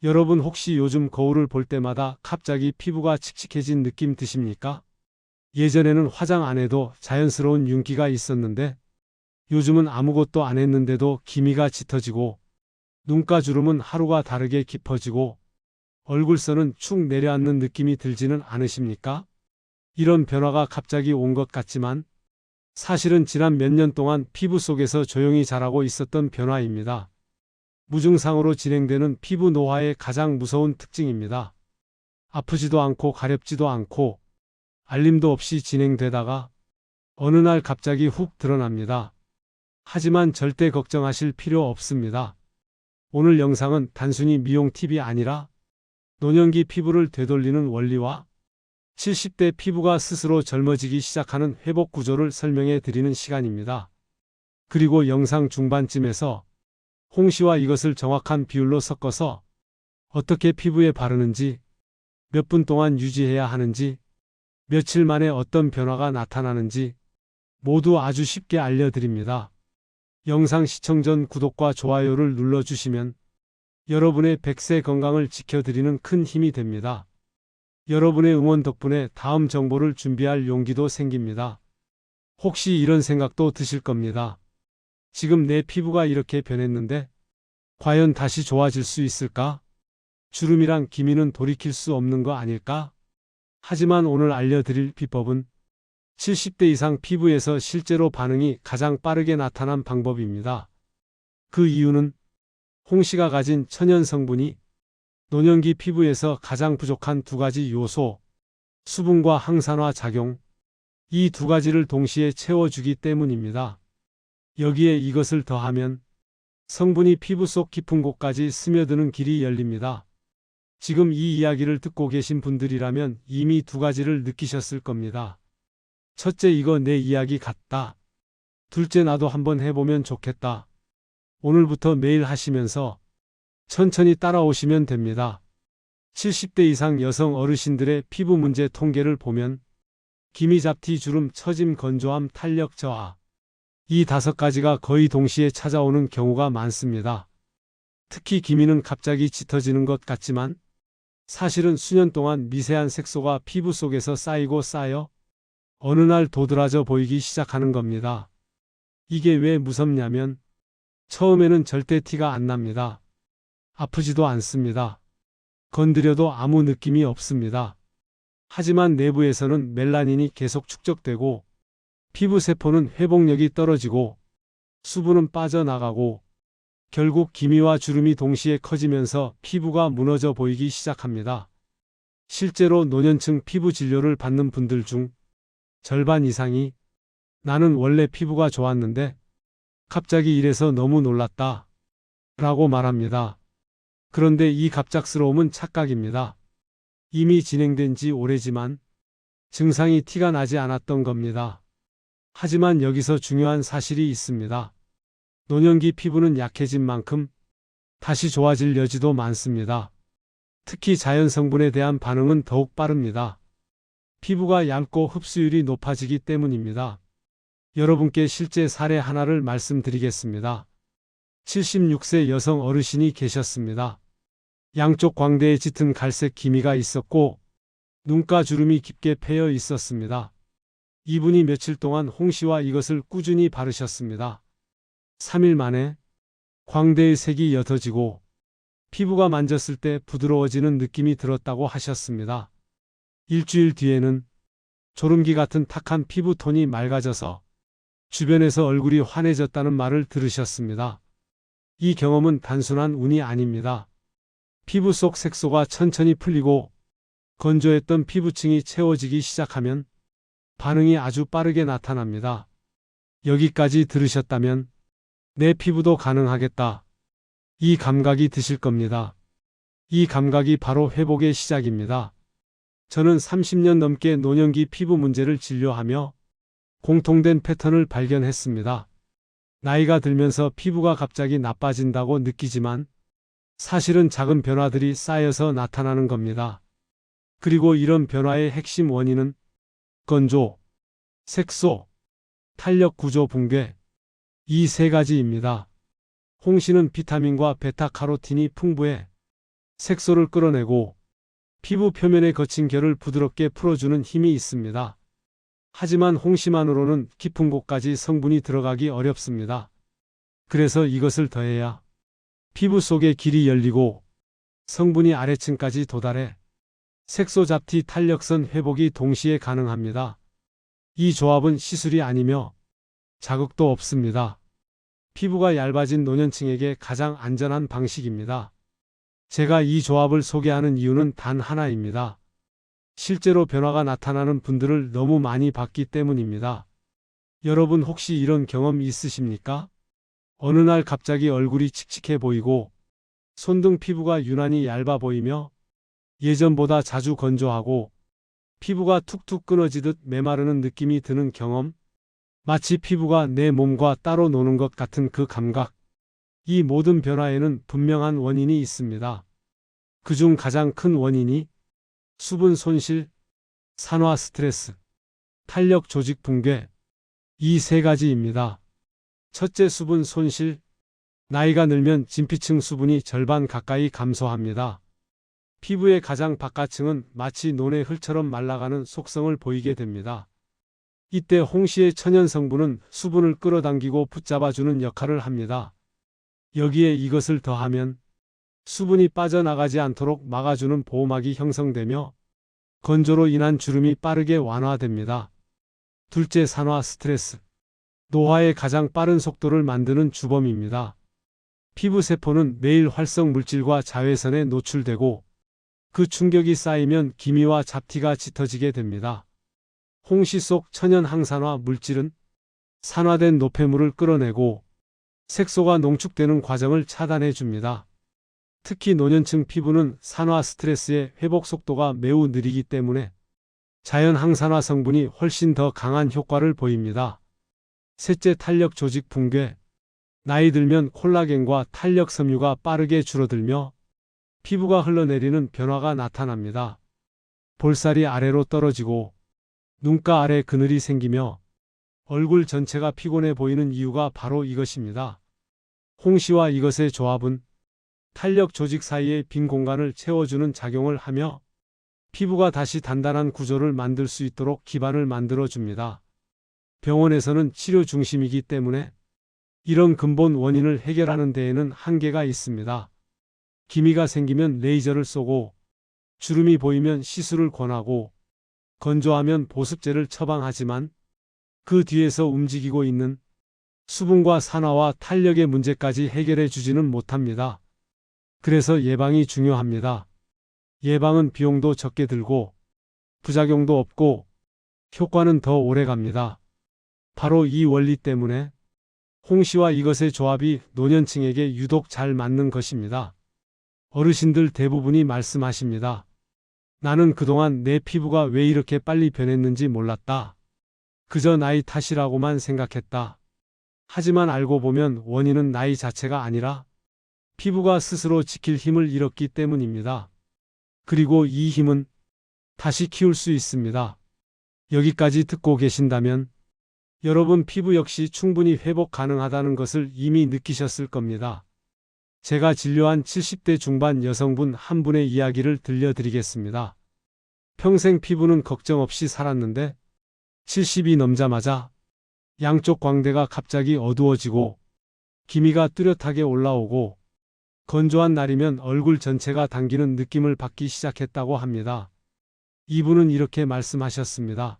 여러분 혹시 요즘 거울을 볼 때마다 갑자기 피부가 칙칙해진 느낌 드십니까? 예전에는 화장 안 해도 자연스러운 윤기가 있었는데 요즘은 아무것도 안 했는데도 기미가 짙어지고 눈가주름은 하루가 다르게 깊어지고 얼굴선은 축 내려앉는 느낌이 들지는 않으십니까? 이런 변화가 갑자기 온 것 같지만 사실은 지난 몇 년 동안 피부 속에서 조용히 자라고 있었던 변화입니다. 무증상으로 진행되는 피부 노화의 가장 무서운 특징입니다. 아프지도 않고 가렵지도 않고 알림도 없이 진행되다가 어느 날 갑자기 훅 드러납니다. 하지만 절대 걱정하실 필요 없습니다. 오늘 영상은 단순히 미용 팁이 아니라 노년기 피부를 되돌리는 원리와 70대 피부가 스스로 젊어지기 시작하는 회복 구조를 설명해 드리는 시간입니다. 그리고 영상 중반쯤에서 홍시와 이것을 정확한 비율로 섞어서 어떻게 피부에 바르는지, 몇 분 동안 유지해야 하는지, 며칠 만에 어떤 변화가 나타나는지 모두 아주 쉽게 알려드립니다. 영상 시청 전 구독과 좋아요를 눌러주시면 여러분의 100세 건강을 지켜드리는 큰 힘이 됩니다. 여러분의 응원 덕분에 다음 정보를 준비할 용기도 생깁니다. 혹시 이런 생각도 드실 겁니다. 지금 내 피부가 이렇게 변했는데 과연 다시 좋아질 수 있을까? 주름이랑 기미는 돌이킬 수 없는 거 아닐까? 하지만 오늘 알려드릴 비법은 70대 이상 피부에서 실제로 반응이 가장 빠르게 나타난 방법입니다. 그 이유는 홍시가 가진 천연 성분이 노년기 피부에서 가장 부족한 두 가지 요소, 수분과 항산화 작용, 이 두 가지를 동시에 채워주기 때문입니다. 여기에 이것을 더하면 성분이 피부 속 깊은 곳까지 스며드는 길이 열립니다. 지금 이 이야기를 듣고 계신 분들이라면 이미 두 가지를 느끼셨을 겁니다. 첫째, 이거 내 이야기 같다. 둘째, 나도 한번 해보면 좋겠다. 오늘부터 매일 하시면서 천천히 따라오시면 됩니다. 70대 이상 여성 어르신들의 피부 문제 통계를 보면 기미, 잡티, 주름, 처짐, 건조함, 탄력 저하, 이 5가지가 거의 동시에 찾아오는 경우가 많습니다. 특히 기미는 갑자기 짙어지는 것 같지만 사실은 수년 동안 미세한 색소가 피부 속에서 쌓이고 쌓여 어느 날 도드라져 보이기 시작하는 겁니다. 이게 왜 무섭냐면 처음에는 절대 티가 안 납니다. 아프지도 않습니다. 건드려도 아무 느낌이 없습니다. 하지만 내부에서는 멜라닌이 계속 축적되고 피부 세포는 회복력이 떨어지고 수분은 빠져나가고 결국 기미와 주름이 동시에 커지면서 피부가 무너져 보이기 시작합니다. 실제로 노년층 피부 진료를 받는 분들 중 절반 이상이 나는 원래 피부가 좋았는데 갑자기 이래서 너무 놀랐다 라고 말합니다. 그런데 이 갑작스러움은 착각입니다. 이미 진행된 지 오래지만 증상이 티가 나지 않았던 겁니다. 하지만 여기서 중요한 사실이 있습니다. 노년기 피부는 약해진 만큼 다시 좋아질 여지도 많습니다. 특히 자연 성분에 대한 반응은 더욱 빠릅니다. 피부가 얇고 흡수율이 높아지기 때문입니다. 여러분께 실제 사례 하나를 말씀드리겠습니다. 76세 여성 어르신이 계셨습니다. 양쪽 광대에 짙은 갈색 기미가 있었고 눈가 주름이 깊게 패여 있었습니다. 이분이 며칠 동안 홍시와 이것을 꾸준히 바르셨습니다. 3일 만에 광대의 색이 옅어지고 피부가 만졌을 때 부드러워지는 느낌이 들었다고 하셨습니다. 일주일 뒤에는 조름기 같은 탁한 피부톤이 맑아져서 주변에서 얼굴이 환해졌다는 말을 들으셨습니다. 이 경험은 단순한 운이 아닙니다. 피부 속 색소가 천천히 풀리고 건조했던 피부층이 채워지기 시작하면 반응이 아주 빠르게 나타납니다. 여기까지 들으셨다면 내 피부도 가능하겠다. 이 감각이 드실 겁니다. 이 감각이 바로 회복의 시작입니다. 저는 30년 넘게 노년기 피부 문제를 진료하며 공통된 패턴을 발견했습니다. 나이가 들면서 피부가 갑자기 나빠진다고 느끼지만 사실은 작은 변화들이 쌓여서 나타나는 겁니다. 그리고 이런 변화의 핵심 원인은 건조, 색소, 탄력 구조 붕괴, 이 3가지입니다. 홍시는 비타민과 베타카로틴이 풍부해 색소를 끌어내고 피부 표면에 거친 결을 부드럽게 풀어주는 힘이 있습니다. 하지만 홍시만으로는 깊은 곳까지 성분이 들어가기 어렵습니다. 그래서 이것을 더해야 피부 속의 길이 열리고 성분이 아래층까지 도달해 색소 잡티 탄력선 회복이 동시에 가능합니다. 이 조합은 시술이 아니며 자극도 없습니다. 피부가 얇아진 노년층에게 가장 안전한 방식입니다. 제가 이 조합을 소개하는 이유는 단 하나입니다. 실제로 변화가 나타나는 분들을 너무 많이 봤기 때문입니다. 여러분 혹시 이런 경험 있으십니까? 어느 날 갑자기 얼굴이 칙칙해 보이고 손등 피부가 유난히 얇아 보이며 예전보다 자주 건조하고 피부가 툭툭 끊어지듯 메마르는 느낌이 드는 경험? 마치 피부가 내 몸과 따로 노는 것 같은 그 감각. 이 모든 변화에는 분명한 원인이 있습니다. 그중 가장 큰 원인이 수분 손실, 산화 스트레스, 탄력 조직 붕괴, 이 세 가지입니다. 첫째, 수분 손실. 나이가 들면 진피층 수분이 절반 가까이 감소합니다. 피부의 가장 바깥층은 마치 논의 흙처럼 말라가는 속성을 보이게 됩니다. 이때 홍시의 천연 성분은 수분을 끌어당기고 붙잡아주는 역할을 합니다. 여기에 이것을 더하면 수분이 빠져나가지 않도록 막아주는 보호막이 형성되며 건조로 인한 주름이 빠르게 완화됩니다. 둘째, 산화 스트레스. 노화의 가장 빠른 속도를 만드는 주범입니다. 피부 세포는 매일 활성 물질과 자외선에 노출되고 그 충격이 쌓이면 기미와 잡티가 짙어지게 됩니다. 홍시 속 천연 항산화 물질은 산화된 노폐물을 끌어내고 색소가 농축되는 과정을 차단해 줍니다. 특히 노년층 피부는 산화 스트레스의 회복 속도가 매우 느리기 때문에 자연 항산화 성분이 훨씬 더 강한 효과를 보입니다. 셋째, 탄력 조직 붕괴. 나이 들면 콜라겐과 탄력 섬유가 빠르게 줄어들며 피부가 흘러내리는 변화가 나타납니다. 볼살이 아래로 떨어지고 눈가 아래 그늘이 생기며 얼굴 전체가 피곤해 보이는 이유가 바로 이것입니다. 홍시와 이것의 조합은 탄력 조직 사이의 빈 공간을 채워주는 작용을 하며 피부가 다시 단단한 구조를 만들 수 있도록 기반을 만들어 줍니다. 병원에서는 치료 중심이기 때문에 이런 근본 원인을 해결하는 데에는 한계가 있습니다. 기미가 생기면 레이저를 쏘고 주름이 보이면 시술을 권하고 건조하면 보습제를 처방하지만 그 뒤에서 움직이고 있는 수분과 산화와 탄력의 문제까지 해결해 주지는 못합니다. 그래서 예방이 중요합니다. 예방은 비용도 적게 들고 부작용도 없고 효과는 더 오래 갑니다. 바로 이 원리 때문에 홍시와 이것의 조합이 노년층에게 유독 잘 맞는 것입니다. 어르신들 대부분이 말씀하십니다. 나는 그동안 내 피부가 왜 이렇게 빨리 변했는지 몰랐다. 그저 나이 탓이라고만 생각했다. 하지만 알고 보면 원인은 나이 자체가 아니라 피부가 스스로 지킬 힘을 잃었기 때문입니다. 그리고 이 힘은 다시 키울 수 있습니다. 여기까지 듣고 계신다면 여러분 피부 역시 충분히 회복 가능하다는 것을 이미 느끼셨을 겁니다. 제가 진료한 70대 중반 여성분 한 분의 이야기를 들려드리겠습니다. 평생 피부는 걱정 없이 살았는데 70이 넘자마자 양쪽 광대가 갑자기 어두워지고 기미가 뚜렷하게 올라오고 건조한 날이면 얼굴 전체가 당기는 느낌을 받기 시작했다고 합니다. 이분은 이렇게 말씀하셨습니다.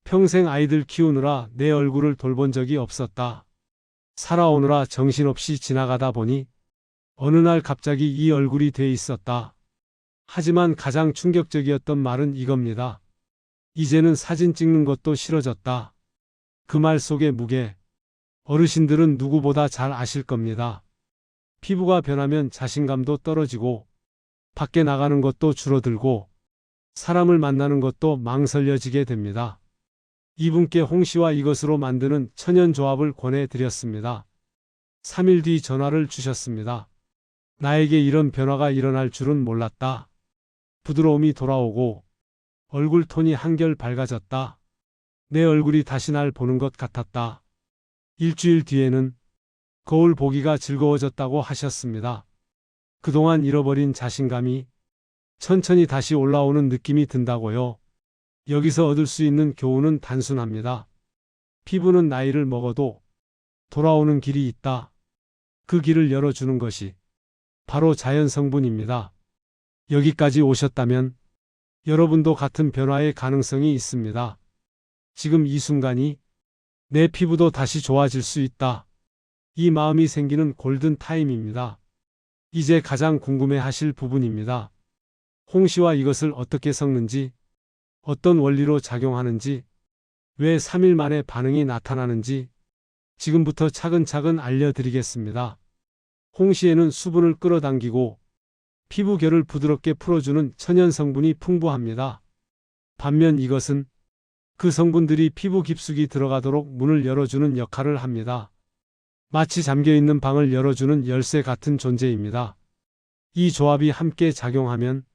평생 아이들 키우느라 내 얼굴을 돌본 적이 없었다. 살아오느라 정신없이 지나가다 보니 어느 날 갑자기 이 얼굴이 돼 있었다. 하지만 가장 충격적이었던 말은 이겁니다. 이제는 사진 찍는 것도 싫어졌다. 그 말 속의 무게, 어르신들은 누구보다 잘 아실 겁니다. 피부가 변하면 자신감도 떨어지고 밖에 나가는 것도 줄어들고 사람을 만나는 것도 망설여지게 됩니다. 이분께 홍시와 이것으로 만드는 천연조합을 권해드렸습니다. 3일 뒤 전화를 주셨습니다. 나에게 이런 변화가 일어날 줄은 몰랐다. 부드러움이 돌아오고 얼굴 톤이 한결 밝아졌다. 내 얼굴이 다시 날 보는 것 같았다. 일주일 뒤에는 거울 보기가 즐거워졌다고 하셨습니다. 그동안 잃어버린 자신감이 천천히 다시 올라오는 느낌이 든다고요. 여기서 얻을 수 있는 교훈은 단순합니다. 피부는 나이를 먹어도 돌아오는 길이 있다. 그 길을 열어주는 것이 바로 자연 성분입니다. 여기까지 오셨다면 여러분도 같은 변화의 가능성이 있습니다. 지금 이 순간이 내 피부도 다시 좋아질 수 있다. 이 마음이 생기는 골든 타임입니다. 이제 가장 궁금해 하실 부분입니다. 홍시와 이것을 어떻게 섞는지, 어떤 원리로 작용하는지, 왜 3일 만에 반응이 나타나는지 지금부터 차근차근 알려드리겠습니다. 홍시에는 수분을 끌어당기고 피부결을 부드럽게 풀어주는 천연 성분이 풍부합니다. 반면 이것은 그 성분들이 피부 깊숙이 들어가도록 문을 열어주는 역할을 합니다. 마치 잠겨있는 방을 열어주는 열쇠 같은 존재입니다. 이 조합이 함께 작용하면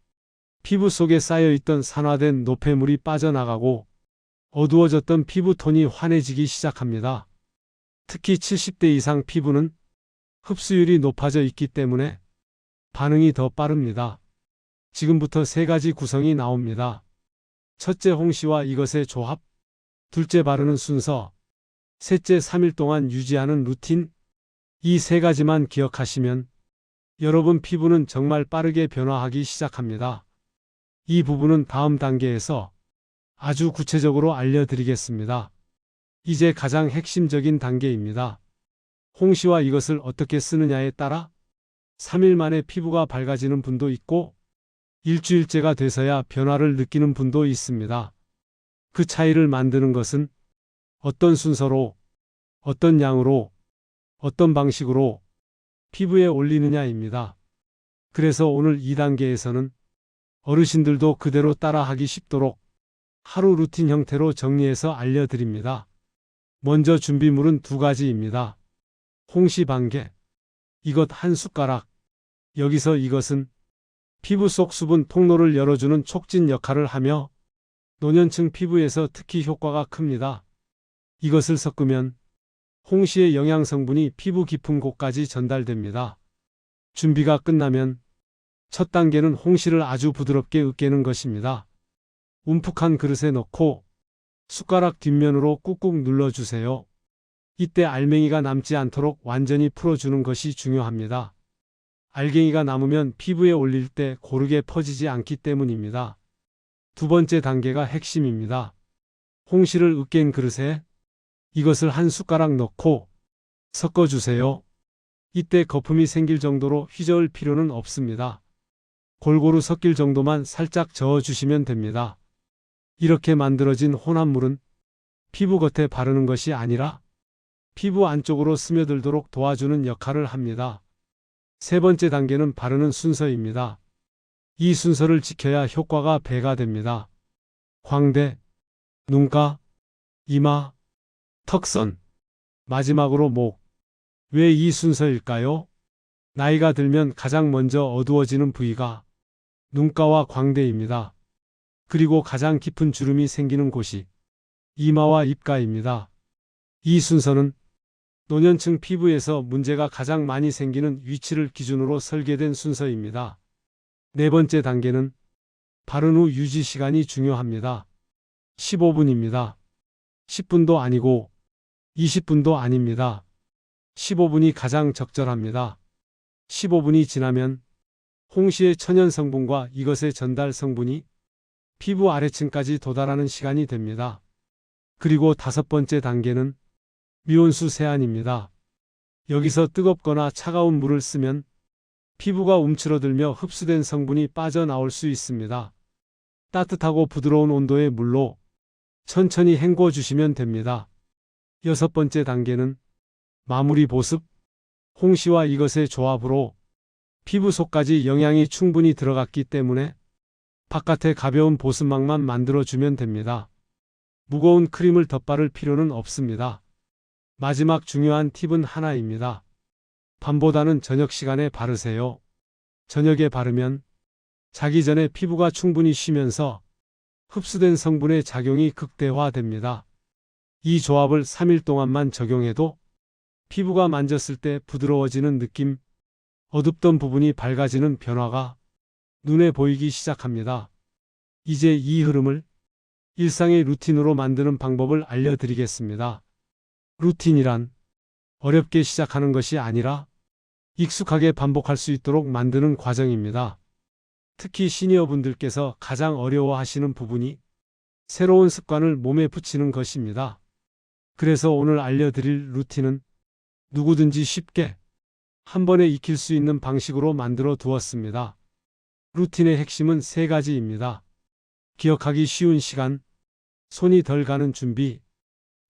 피부 속에 쌓여있던 산화된 노폐물이 빠져나가고 어두워졌던 피부톤이 환해지기 시작합니다. 특히 70대 이상 피부는 흡수율이 높아져 있기 때문에 반응이 더 빠릅니다. 지금부터 3가지 구성이 나옵니다. 첫째, 홍시와 이것의 조합. 둘째, 바르는 순서. 셋째, 3일 동안 유지하는 루틴. 이 3가지만 기억하시면 여러분 피부는 정말 빠르게 변화하기 시작합니다. 이 부분은 다음 단계에서 아주 구체적으로 알려드리겠습니다. 이제 가장 핵심적인 단계입니다. 홍시와 이것을 어떻게 쓰느냐에 따라 3일 만에 피부가 밝아지는 분도 있고 일주일째가 돼서야 변화를 느끼는 분도 있습니다. 그 차이를 만드는 것은 어떤 순서로, 어떤 양으로, 어떤 방식으로 피부에 올리느냐입니다. 그래서 오늘 2단계에서는 어르신들도 그대로 따라하기 쉽도록 하루 루틴 형태로 정리해서 알려드립니다. 먼저 준비물은 2가지입니다. 홍시 반개, 이것 1숟가락. 여기서 이것은 피부 속 수분 통로를 열어주는 촉진 역할을 하며 노년층 피부에서 특히 효과가 큽니다. 이것을 섞으면 홍시의 영양 성분이 피부 깊은 곳까지 전달됩니다. 준비가 끝나면 첫 단계는 홍시를 아주 부드럽게 으깨는 것입니다. 움푹한 그릇에 넣고 숟가락 뒷면으로 꾹꾹 눌러주세요. 이때 알맹이가 남지 않도록 완전히 풀어주는 것이 중요합니다. 알갱이가 남으면 피부에 올릴 때 고르게 퍼지지 않기 때문입니다. 2번째 단계가 핵심입니다. 홍시를 으깬 그릇에 이것을 1숟가락 넣고 섞어주세요. 이때 거품이 생길 정도로 휘저을 필요는 없습니다. 골고루 섞일 정도만 살짝 저어주시면 됩니다. 이렇게 만들어진 혼합물은 피부 겉에 바르는 것이 아니라 피부 안쪽으로 스며들도록 도와주는 역할을 합니다. 3번째 단계는 바르는 순서입니다. 이 순서를 지켜야 효과가 배가 됩니다. 광대, 눈가, 이마, 턱선, 마지막으로 목. 왜 이 순서일까요? 나이가 들면 가장 먼저 어두워지는 부위가 눈가와 광대입니다. 그리고 가장 깊은 주름이 생기는 곳이 이마와 입가입니다. 이 순서는 노년층 피부에서 문제가 가장 많이 생기는 위치를 기준으로 설계된 순서입니다. 4번째 단계는 바른 후 유지 시간이 중요합니다. 15분입니다. 10분도 아니고 20분도 아닙니다. 15분이 가장 적절합니다. 15분이 지나면 홍시의 천연 성분과 이것의 전달 성분이 피부 아래층까지 도달하는 시간이 됩니다. 그리고 5번째 단계는 미온수 세안입니다. 여기서 뜨겁거나 차가운 물을 쓰면 피부가 움츠러들며 흡수된 성분이 빠져나올 수 있습니다. 따뜻하고 부드러운 온도의 물로 천천히 헹궈 주시면 됩니다. 6번째 단계는 마무리 보습. 홍시와 이것의 조합으로 피부 속까지 영양이 충분히 들어갔기 때문에 바깥에 가벼운 보습막만 만들어주면 됩니다. 무거운 크림을 덧바를 필요는 없습니다. 마지막 중요한 팁은 하나입니다. 밤보다는 저녁 시간에 바르세요. 저녁에 바르면 자기 전에 피부가 충분히 쉬면서 흡수된 성분의 작용이 극대화됩니다. 이 조합을 3일 동안만 적용해도 피부가 만졌을 때 부드러워지는 느낌, 어둡던 부분이 밝아지는 변화가 눈에 보이기 시작합니다. 이제 이 흐름을 일상의 루틴으로 만드는 방법을 알려드리겠습니다. 루틴이란 어렵게 시작하는 것이 아니라 익숙하게 반복할 수 있도록 만드는 과정입니다. 특히 시니어분들께서 가장 어려워하시는 부분이 새로운 습관을 몸에 붙이는 것입니다. 그래서 오늘 알려드릴 루틴은 누구든지 쉽게 한 번에 익힐 수 있는 방식으로 만들어 두었습니다. 루틴의 핵심은 세 가지입니다. 기억하기 쉬운 시간, 손이 덜 가는 준비,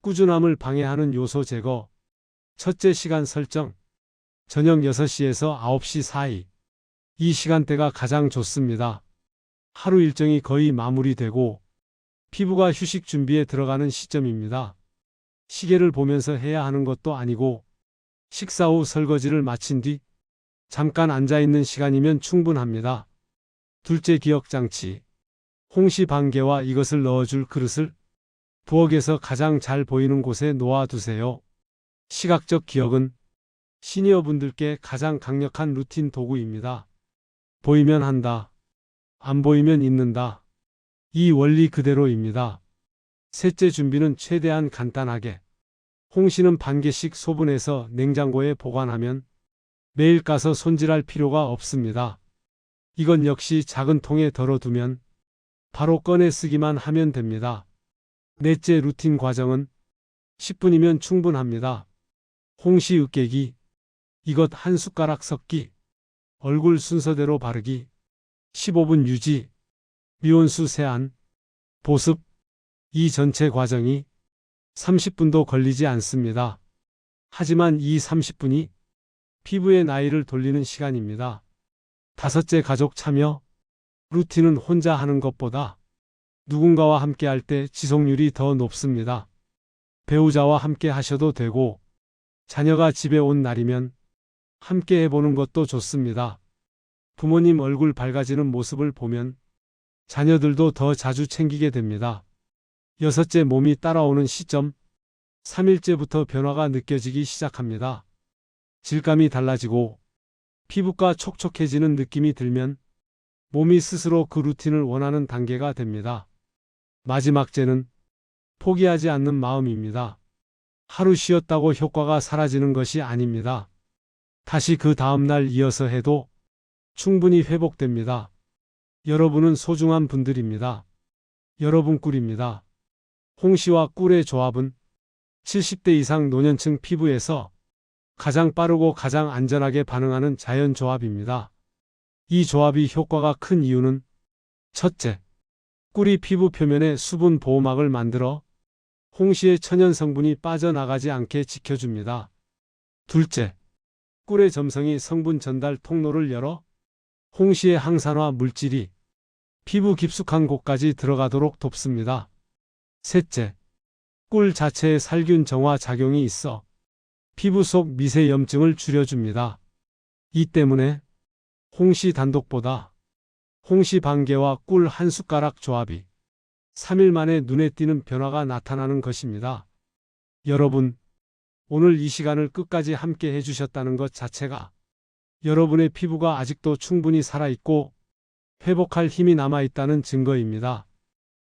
꾸준함을 방해하는 요소 제거, 첫째 시간 설정, 저녁 6시에서 9시 사이. 이 시간대가 가장 좋습니다. 하루 일정이 거의 마무리되고 피부가 휴식 준비에 들어가는 시점입니다. 시계를 보면서 해야 하는 것도 아니고 식사 후 설거지를 마친 뒤 잠깐 앉아있는 시간이면 충분합니다. 둘째 기억장치. 홍시 반개와 이것을 넣어줄 그릇을 부엌에서 가장 잘 보이는 곳에 놓아두세요. 시각적 기억은 시니어분들께 가장 강력한 루틴 도구입니다. 보이면 한다. 안 보이면 잊는다. 이 원리 그대로입니다. 셋째 준비는 최대한 간단하게. 홍시는 반개씩 소분해서 냉장고에 보관하면 매일 까서 손질할 필요가 없습니다. 이건 역시 작은 통에 덜어두면 바로 꺼내 쓰기만 하면 됩니다. 넷째 루틴 과정은 10분이면 충분합니다. 홍시 으깨기, 이것 한 숟가락 섞기, 얼굴 순서대로 바르기, 15분 유지, 미온수 세안, 보습, 이 전체 과정이 30분도 걸리지 않습니다. 하지만 이 30분이 피부의 나이를 돌리는 시간입니다. 다섯째 가족 참여. 루틴은 혼자 하는 것보다 누군가와 함께 할 때 지속률이 더 높습니다. 배우자와 함께 하셔도 되고 자녀가 집에 온 날이면 함께 해보는 것도 좋습니다. 부모님 얼굴 밝아지는 모습을 보면 자녀들도 더 자주 챙기게 됩니다. 여섯째 몸이 따라오는 시점. 3일째부터 변화가 느껴지기 시작합니다. 질감이 달라지고 피부가 촉촉해지는 느낌이 들면 몸이 스스로 그 루틴을 원하는 단계가 됩니다. 마지막째는 포기하지 않는 마음입니다. 하루 쉬었다고 효과가 사라지는 것이 아닙니다. 다시 그 다음날 이어서 해도 충분히 회복됩니다. 여러분은 소중한 분들입니다. 여러분 꿀입니다. 홍시와 꿀의 조합은 70대 이상 노년층 피부에서 가장 빠르고 가장 안전하게 반응하는 자연 조합입니다. 이 조합이 효과가 큰 이유는 첫째, 꿀이 피부 표면에 수분 보호막을 만들어 홍시의 천연 성분이 빠져나가지 않게 지켜줍니다. 둘째, 꿀의 점성이 성분 전달 통로를 열어 홍시의 항산화 물질이 피부 깊숙한 곳까지 들어가도록 돕습니다. 셋째, 꿀 자체에 살균 정화 작용이 있어 피부 속 미세 염증을 줄여줍니다. 이 때문에 홍시 단독보다 홍시 반개와 꿀 한 숟가락 조합이 3일 만에 눈에 띄는 변화가 나타나는 것입니다. 여러분, 오늘 이 시간을 끝까지 함께 해주셨다는 것 자체가 여러분의 피부가 아직도 충분히 살아있고 회복할 힘이 남아있다는 증거입니다.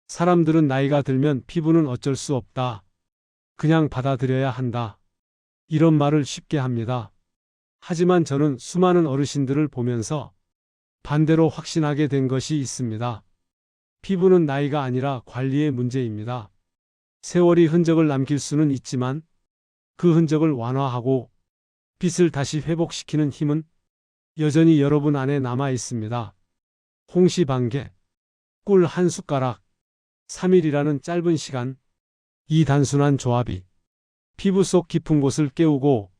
사람들은 나이가 들면 피부는 어쩔 수 없다. 그냥 받아들여야 한다. 이런 말을 쉽게 합니다. 하지만 저는 수많은 어르신들을 보면서 반대로 확신하게 된 것이 있습니다. 피부는 나이가 아니라 관리의 문제입니다. 세월이 흔적을 남길 수는 있지만 그 흔적을 완화하고 빛을 다시 회복시키는 힘은 여전히 여러분 안에 남아 있습니다. 홍시 반개, 꿀 한 숟가락, 3일이라는 짧은 시간, 이 단순한 조합이 피부 속 깊은 곳을 깨우고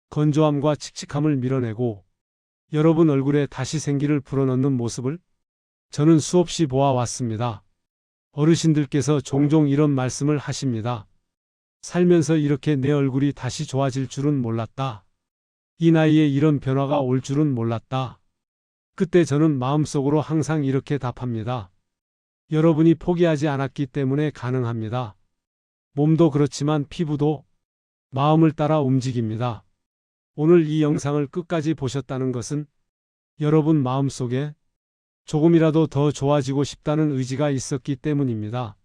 건조함과 칙칙함을 밀어내고 여러분 얼굴에 다시 생기를 불어넣는 모습을 저는 수없이 보아왔습니다. 어르신들께서 종종 이런 말씀을 하십니다. 살면서 이렇게 내 얼굴이 다시 좋아질 줄은 몰랐다. 이 나이에 이런 변화가 올 줄은 몰랐다. 그때 저는 마음속으로 항상 이렇게 답합니다. 여러분이 포기하지 않았기 때문에 가능합니다. 몸도 그렇지만 피부도 마음을 따라 움직입니다. 오늘 이 영상을 끝까지 보셨다는 것은 여러분 마음속에 조금이라도 더 좋아지고 싶다는 의지가 있었기 때문입니다.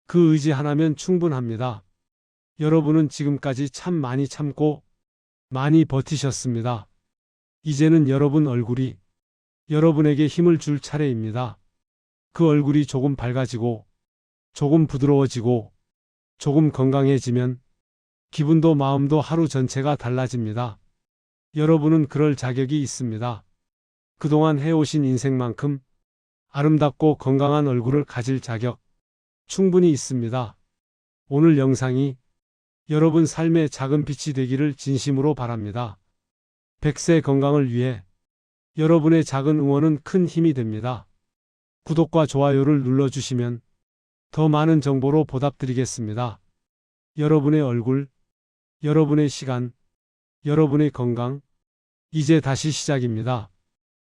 그 의지 하나면 충분합니다. 여러분은 지금까지 참 많이 참고 많이 버티셨습니다. 이제는 여러분 얼굴이 여러분에게 힘을 줄 차례입니다. 그 얼굴이 조금 밝아지고 조금 부드러워지고 조금 건강해지면 기분도 마음도 하루 전체가 달라집니다. 여러분은 그럴 자격이 있습니다. 그동안 해오신 인생만큼 아름답고 건강한 얼굴을 가질 자격 충분히 있습니다. 오늘 영상이 여러분 삶의 작은 빛이 되기를 진심으로 바랍니다. 100세 건강을 위해 여러분의 작은 응원은 큰 힘이 됩니다. 구독과 좋아요를 눌러주시면 더 많은 정보로 보답드리겠습니다. 여러분의 얼굴, 여러분의 시간, 여러분의 건강, 이제 다시 시작입니다.